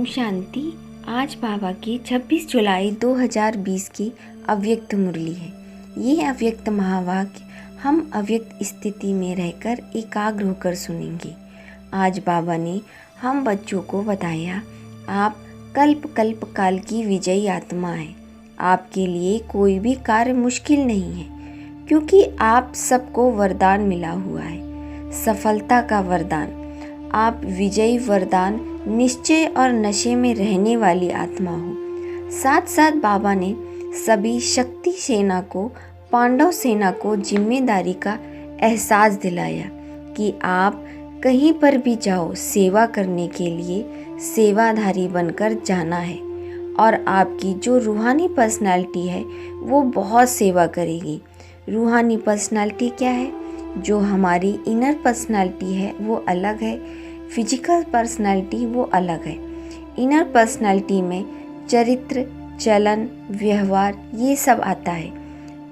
ओम शांति। आज बाबा की 26 जुलाई 2020 की अव्यक्त मुरली है। ये अव्यक्त महावाक्य हम अव्यक्त स्थिति में रहकर एकाग्र होकर सुनेंगे। आज बाबा ने हम बच्चों को बताया, आप कल्प कल्प काल की विजयी आत्मा है। आपके लिए कोई भी कार्य मुश्किल नहीं है, क्योंकि आप सबको वरदान मिला हुआ है, सफलता का वरदान। आप विजयी वरदान, निश्चय और नशे में रहने वाली आत्मा हो। साथ साथ बाबा ने सभी शक्ति सेना को, पांडव सेना को जिम्मेदारी का एहसास दिलाया कि आप कहीं पर भी जाओ, सेवा करने के लिए सेवाधारी बनकर जाना है। और आपकी जो रूहानी पर्सनालिटी है वो बहुत सेवा करेगी। रूहानी पर्सनालिटी क्या है? जो हमारी इनर पर्सनालिटी है वो अलग है, फिजिकल पर्सनालिटी वो अलग है। इनर पर्सनालिटी में चरित्र, चलन, व्यवहार ये सब आता है।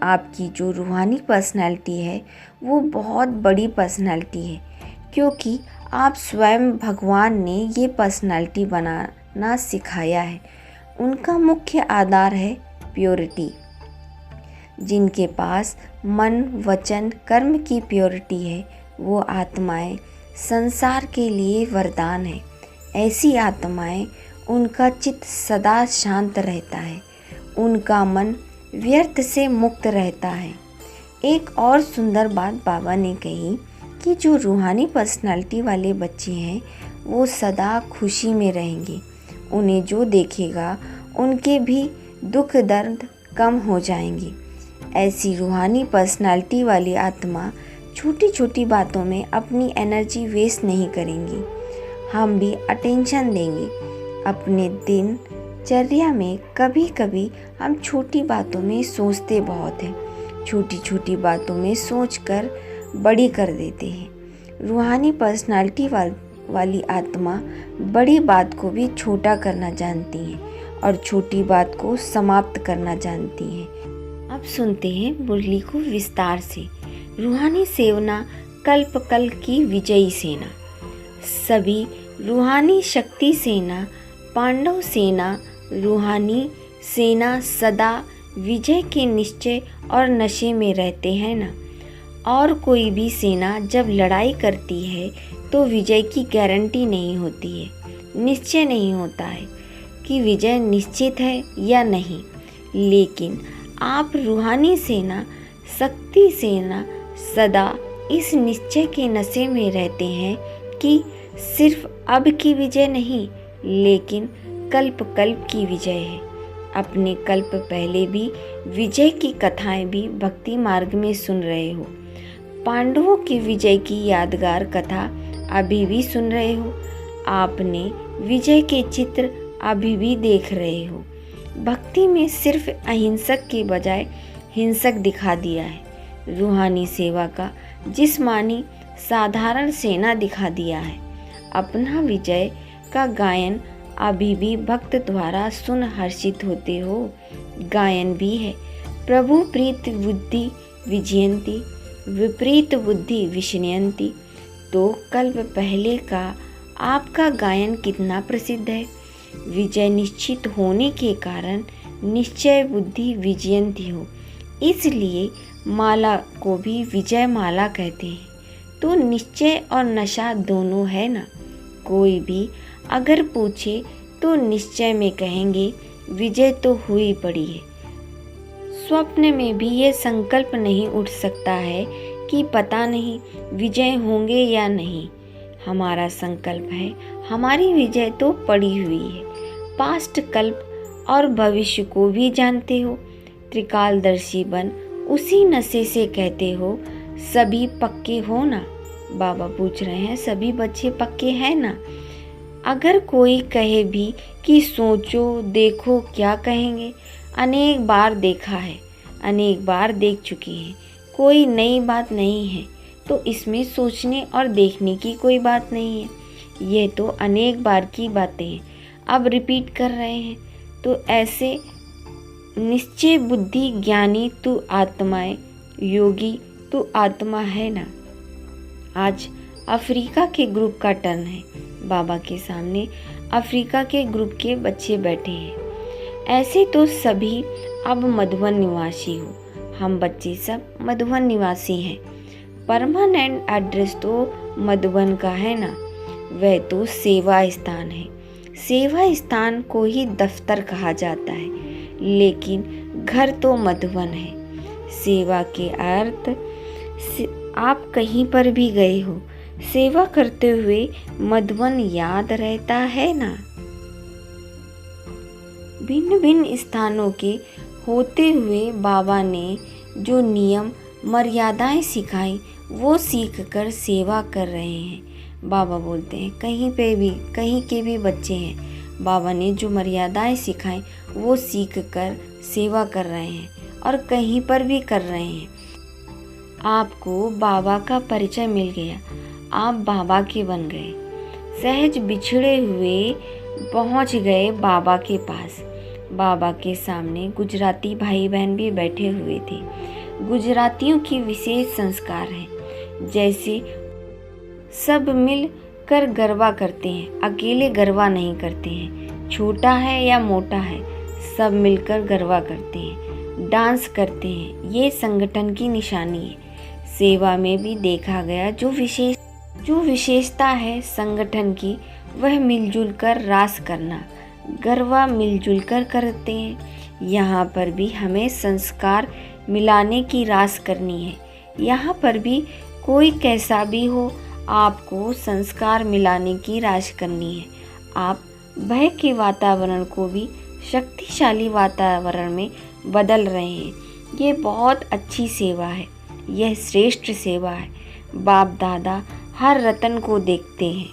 आपकी जो रूहानी पर्सनालिटी है वो बहुत बड़ी पर्सनालिटी है, क्योंकि आप स्वयं भगवान ने ये पर्सनालिटी बनाना सिखाया है। उनका मुख्य आधार है प्योरिटी। जिनके पास मन, वचन, कर्म की प्योरिटी है वो आत्माएं संसार के लिए वरदान है। ऐसी आत्माएं, उनका चित्त सदा शांत रहता है, उनका मन व्यर्थ से मुक्त रहता है। एक और सुंदर बात बाबा ने कही कि जो रूहानी पर्सनालिटी वाले बच्चे हैं वो सदा खुशी में रहेंगे। उन्हें जो देखेगा उनके भी दुख दर्द कम हो जाएंगे। ऐसी रूहानी पर्सनालिटी वाली आत्मा छोटी छोटी बातों में अपनी एनर्जी वेस्ट नहीं करेंगी। हम भी अटेंशन देंगे। अपने दिनचर्या में कभी कभी हम छोटी बातों में सोचते बहुत हैं, छोटी छोटी बातों में सोचकर बड़ी कर देते हैं। रूहानी पर्सनालिटी वाली आत्मा बड़ी बात को भी छोटा करना जानती हैं और छोटी बात को समाप्त करना जानती हैं। अब सुनते हैं मुरली को विस्तार से। रूहानी सेना कल्प कल की विजयी सेना। सभी रूहानी शक्ति सेना, पांडव सेना, रूहानी सेना सदा विजय के निश्चय और नशे में रहते हैं ना। और कोई भी सेना जब लड़ाई करती है तो विजय की गारंटी नहीं होती है, निश्चय नहीं होता है कि विजय निश्चित है या नहीं। लेकिन आप रूहानी सेना, शक्ति सेना सदा इस निश्चय के नशे में रहते हैं कि सिर्फ अब की विजय नहीं, लेकिन कल्प कल्प की विजय है। अपने कल्प पहले भी विजय की कथाएं भी भक्ति मार्ग में सुन रहे हो। पांडवों की विजय की यादगार कथा अभी भी सुन रहे हो। आपने विजय के चित्र अभी भी देख रहे हो। भक्ति में सिर्फ अहिंसक के बजाय हिंसक दिखा दिया है। रूहानी सेवा का जिस्मानी साधारण सेना दिखा दिया है। अपना विजय का गायन अभी भी भक्त द्वारा सुन हर्षित होते हो। गायन भी है, प्रभु प्रीत बुद्धि विजयंती, विपरीत बुद्धि विषयंती। तो कल्प पहले का आपका गायन कितना प्रसिद्ध है। विजय निश्चित होने के कारण निश्चय बुद्धि विजयंती हो, इसलिए माला को भी विजय माला कहते हैं। तो निश्चय और नशा दोनों है ना। कोई भी अगर पूछे तो निश्चय में कहेंगे विजय तो हुई पड़ी है। स्वप्न में भी ये संकल्प नहीं उठ सकता है कि पता नहीं विजय होंगे या नहीं। हमारा संकल्प है हमारी विजय तो पड़ी हुई है। पास्ट, कल्प और भविष्य को भी जानते हो। त्रिकालदर्शी बन उसी नशे से कहते हो सभी पक्के हो ना। बाबा पूछ रहे हैं सभी बच्चे पक्के हैं ना। अगर कोई कहे भी कि सोचो देखो, क्या कहेंगे? अनेक बार देखा है, अनेक बार देख चुके हैं, कोई नई बात नहीं है। तो इसमें सोचने और देखने की कोई बात नहीं है। यह तो अनेक बार की बातें हैं, अब रिपीट कर रहे हैं। तो ऐसे निश्चय बुद्धि ज्ञानी तू आत्माएं, योगी तू आत्मा है ना। आज अफ्रीका के ग्रुप का टर्न है। बाबा के सामने अफ्रीका के ग्रुप के बच्चे बैठे हैं। ऐसे तो सभी अब मधुबन निवासी हो, हम बच्चे सब मधुबन निवासी हैं। परमानेंट एड्रेस तो मधुबन का है ना, वह तो सेवा स्थान है। सेवा स्थान को ही दफ्तर कहा जाता है, लेकिन घर तो मधुबन है। सेवा के अर्थ आप कहीं पर भी गए हो, सेवा करते हुए मधुबन याद रहता है ना। भिन्न भिन्न स्थानों के होते हुए बाबा ने जो नियम मर्यादाएं सिखाई वो सीख कर सेवा कर रहे हैं। बाबा बोलते हैं कहीं के भी बच्चे हैं, बाबा ने जो मर्यादाएं सिखाई वो सीख कर सेवा कर रहे हैं और कहीं पर भी कर रहे हैं। आपको बाबा का परिचय मिल गया, आप बाबा के बन गए। सहज बिछड़े हुए पहुंच गए बाबा के पास। बाबा के सामने गुजराती भाई बहन भी बैठे हुए थे। गुजरातियों की विशेष संस्कार है, जैसे सब मिल कर गरबा करते हैं, अकेले गरबा नहीं करते हैं। छोटा है या मोटा है, सब मिलकर गरबा करते हैं, डांस करते हैं। ये संगठन की निशानी है। सेवा में भी देखा गया जो विशेषता है संगठन की, वह मिलजुल कर रास करना। गरबा मिलजुल कर करते हैं। यहाँ पर भी हमें संस्कार मिलाने की रास करनी है। यहाँ पर भी कोई कैसा भी हो, आपको संस्कार मिलाने की रास करनी है। आप भय के वातावरण को भी शक्तिशाली वातावरण में बदल रहे हैं। ये बहुत अच्छी सेवा है, यह श्रेष्ठ सेवा है। बाप दादा हर रतन को देखते हैं।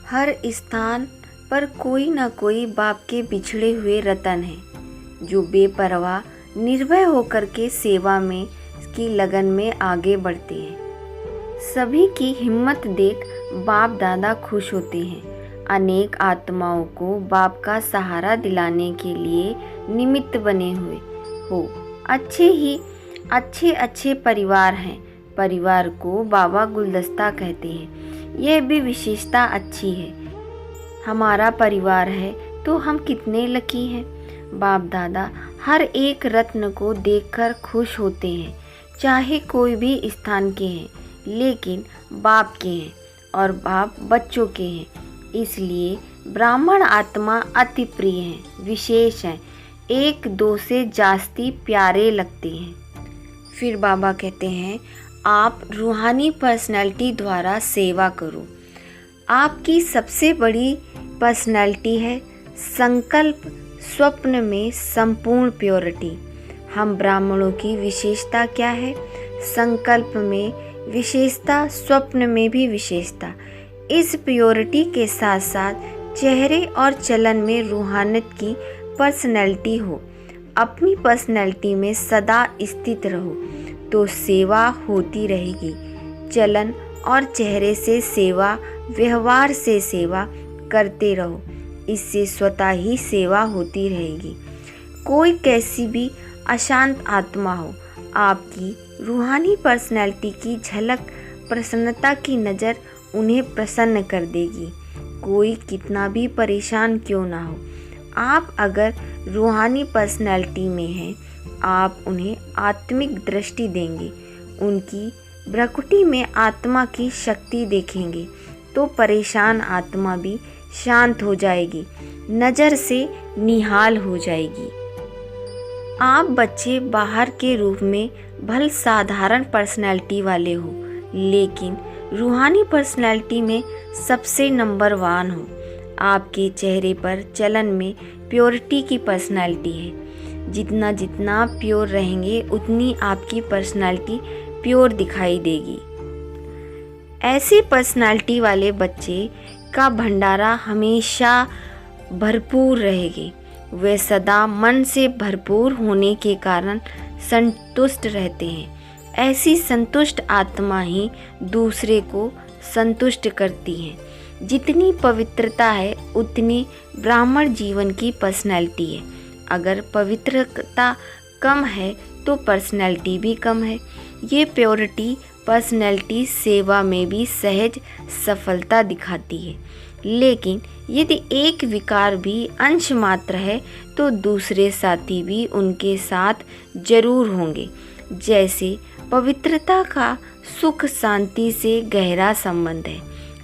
हर स्थान पर कोई ना कोई बाप के बिछड़े हुए रतन है, जो बेपरवाह निर्भय होकर के सेवा में की लगन में आगे बढ़ते हैं। सभी की हिम्मत देख बाप दादा खुश होते हैं। अनेक आत्माओं को बाप का सहारा दिलाने के लिए निमित्त बने हुए हो। अच्छे परिवार हैं। परिवार को बाबा गुलदस्ता कहते हैं। यह भी विशेषता अच्छी है। हमारा परिवार है तो हम कितने लकी हैं। बाप दादा हर एक रत्न को देखकर खुश होते हैं, चाहे कोई भी स्थान के हैं, लेकिन बाप के हैं और बाप बच्चों के हैं। इसलिए ब्राह्मण आत्मा अति प्रिय हैं, विशेष हैं, एक दो से जास्ती प्यारे लगते हैं। फिर बाबा कहते हैं आप रूहानी पर्सनैलिटी द्वारा सेवा करो। आपकी सबसे बड़ी पर्सनैलिटी है संकल्प, स्वप्न में संपूर्ण प्योरिटी। हम ब्राह्मणों की विशेषता क्या है? संकल्प में विशेषता, स्वप्न में भी विशेषता। इस प्योरिटी के साथ साथ चेहरे और चलन में रूहानियत की पर्सनैलिटी हो। अपनी पर्सनैलिटी में सदा स्थित रहो तो सेवा होती रहेगी। चलन और चेहरे से सेवा, व्यवहार से सेवा करते रहो, इससे स्वतः ही सेवा होती रहेगी। कोई कैसी भी अशांत आत्मा हो, आपकी रूहानी पर्सनैलिटी की झलक, प्रसन्नता की नज़र उन्हें प्रसन्न कर देगी। कोई कितना भी परेशान क्यों ना हो, आप अगर रूहानी पर्सनैलिटी में हैं, आप उन्हें आत्मिक दृष्टि देंगे। उनकी भ्रकुटी में आत्मा की शक्ति देखेंगे तो परेशान आत्मा भी शांत हो जाएगी, नज़र से निहाल हो जाएगी। आप बच्चे बाहर के रूप में भल साधारण पर्सनैलिटी वाले हो, लेकिन रूहानी पर्सनैलिटी में सबसे नंबर 1 हो। आपके चेहरे पर, चलन में प्योरिटी की पर्सनैलिटी है। जितना जितना प्योर रहेंगे उतनी आपकी पर्सनैलिटी प्योर दिखाई देगी। ऐसी पर्सनैलिटी वाले बच्चे का भंडारा हमेशा भरपूर रहेगी। वे सदा मन से भरपूर होने के कारण संतुष्ट रहते हैं। ऐसी संतुष्ट आत्मा ही दूसरे को संतुष्ट करती है। जितनी पवित्रता है उतनी ब्राह्मण जीवन की पर्सनैलिटी है। अगर पवित्रता कम है तो पर्सनैलिटी भी कम है। ये प्योरिटी पर्सनैलिटी सेवा में भी सहज सफलता दिखाती है। लेकिन यदि एक विकार भी अंश मात्र है तो दूसरे साथी भी उनके साथ जरूर होंगे। जैसे पवित्रता का सुख शांति से गहरा संबंध है,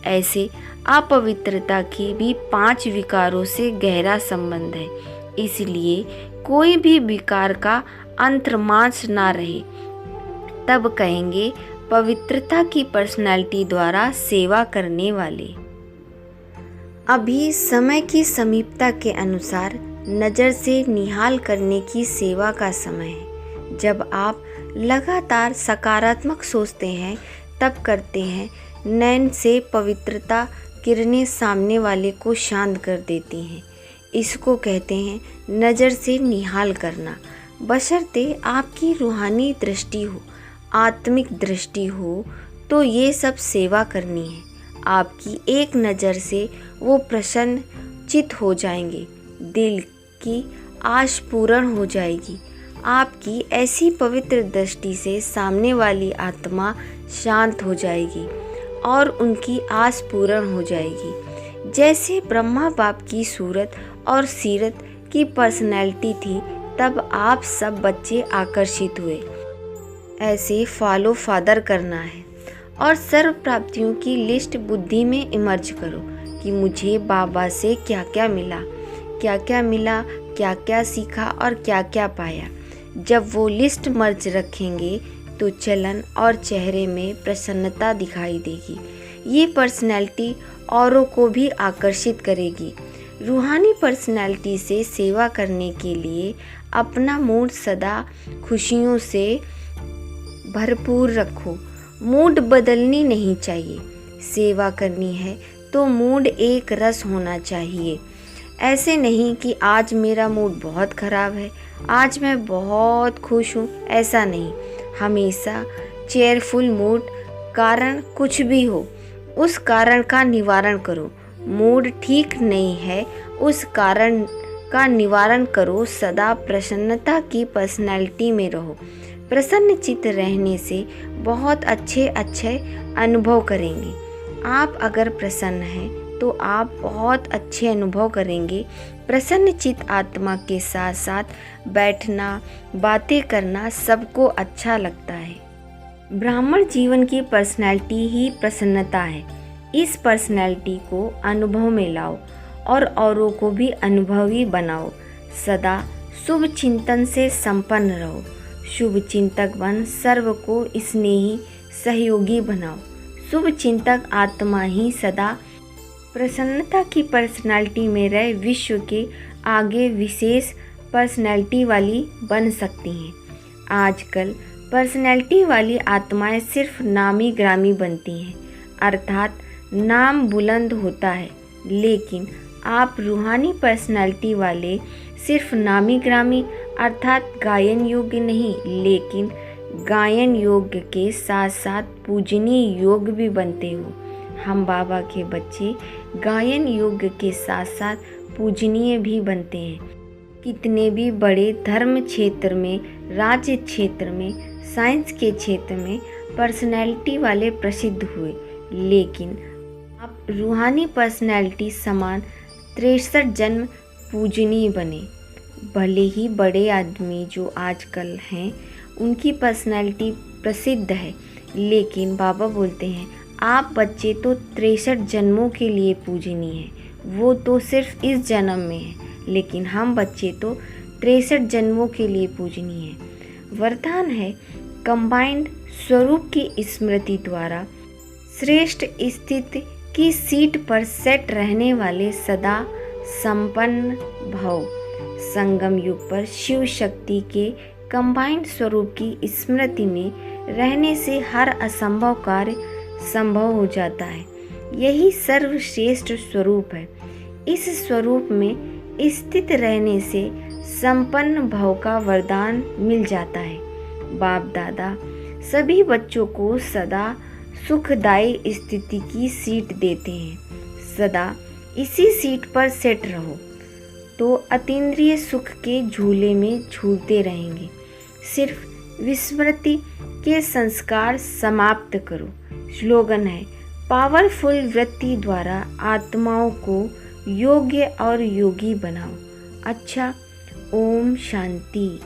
ऐसे अपवित्रता की भी 5 विकारों से गहरा संबंध है। इसलिए कोई भी विकार का अंतर्मांस ना रहे, तब कहेंगे पवित्रता की पर्सनैलिटी द्वारा सेवा करने वाले। अभी समय की समीपता के अनुसार नज़र से निहाल करने की सेवा का समय है। जब आप लगातार सकारात्मक सोचते हैं तब करते हैं, नैन से पवित्रता किरणें सामने वाले को शांत कर देती हैं। इसको कहते हैं नज़र से निहाल करना। बशर्ते आपकी रूहानी दृष्टि हो, आत्मिक दृष्टि हो, तो ये सब सेवा करनी है। आपकी एक नज़र से वो प्रसन्न चित हो जाएंगे, दिल की आश पूर्ण हो जाएगी। आपकी ऐसी पवित्र दृष्टि से सामने वाली आत्मा शांत हो जाएगी और उनकी आस पूर्ण हो जाएगी। जैसे ब्रह्मा बाप की सूरत और सीरत की पर्सनैलिटी थी, तब आप सब बच्चे आकर्षित हुए। ऐसे फॉलो फादर करना है और सर्व प्राप्तियों की लिस्ट बुद्धि में इमर्ज करो कि मुझे बाबा से क्या क्या मिला, क्या क्या सीखा और क्या क्या पाया। जब वो लिस्ट मर्ज रखेंगे तो चलन और चेहरे में प्रसन्नता दिखाई देगी। ये पर्सनैलिटी औरों को भी आकर्षित करेगी। रूहानी पर्सनैलिटी से सेवा करने के लिए अपना मूड सदा खुशियों से भरपूर रखो। मूड बदलनी नहीं चाहिए। सेवा करनी है तो मूड एक रस होना चाहिए। ऐसे नहीं कि आज मेरा मूड बहुत ख़राब है, आज मैं बहुत खुश हूँ, ऐसा नहीं। हमेशा चेयरफुल मूड, कारण कुछ भी हो उस कारण का निवारण करो। मूड ठीक नहीं है, उस कारण का निवारण करो। सदा प्रसन्नता की पर्सनैलिटी में रहो। प्रसन्न चित्त रहने से बहुत अच्छे अनुभव करेंगे। आप अगर प्रसन्न हैं तो आप बहुत अच्छे अनुभव करेंगे। प्रसन्न चित्त आत्मा के साथ साथ बैठना, बातें करना सबको अच्छा लगता है। ब्राह्मण जीवन की पर्सनैलिटी ही प्रसन्नता है। इस पर्सनैलिटी को अनुभव में लाओ और औरों को भी अनुभवी बनाओ। सदा शुभ चिंतन से संपन्न रहो। शुभ चिंतक बन सर्व को स्नेही सहयोगी बनाओ। शुभ चिंतक आत्मा ही सदा प्रसन्नता की पर्सनालिटी में रह विश्व के आगे विशेष पर्सनैलिटी वाली बन सकती हैं। आजकल पर्सनैलिटी वाली आत्माएं सिर्फ नामी ग्रामी बनती हैं, अर्थात नाम बुलंद होता है, लेकिन आप रूहानी पर्सनैलिटी वाले सिर्फ नामी ग्रामी अर्थात गायन योग्य नहीं, लेकिन गायन योग्य के साथ साथ पूजनीय योग्य भी बनते हो। हम बाबा के बच्चे गायन योग्य के साथ साथ पूजनीय भी बनते हैं। कितने भी बड़े धर्म क्षेत्र में, राज्य क्षेत्र में, साइंस के क्षेत्र में पर्सनैलिटी वाले प्रसिद्ध हुए, लेकिन आप रूहानी पर्सनैलिटी समान 63 जन्म पूजनीय बने। भले ही बड़े आदमी जो आजकल हैं उनकी पर्सनैलिटी प्रसिद्ध है, लेकिन बाबा बोलते हैं आप बच्चे तो 63 जन्मों के लिए पूजनीय हैं। वो तो सिर्फ इस जन्म में है, लेकिन हम बच्चे तो 63 जन्मों के लिए पूजनीय हैं। वरदान है कंबाइंड स्वरूप की स्मृति द्वारा श्रेष्ठ स्थिति की सीट पर सेट रहने वाले सदा संपन्न भव। संगम युग पर शिव शक्ति के कंबाइंड स्वरूप की स्मृति में रहने से हर असंभव कार्य संभव हो जाता है। यही सर्वश्रेष्ठ स्वरूप है। इस स्वरूप में स्थित रहने से संपन्न भव का वरदान मिल जाता है। बाप दादा सभी बच्चों को सदा सुखदायी स्थिति की सीट देते हैं। सदा इसी सीट पर सेट रहो तो अतीन्द्रिय सुख के झूले में झूलते रहेंगे। सिर्फ विस्मृति के संस्कार समाप्त करो। स्लोगन है पावरफुल वृत्ति द्वारा आत्माओं को योग्य और योगी बनाओ। अच्छा, ओम शांति।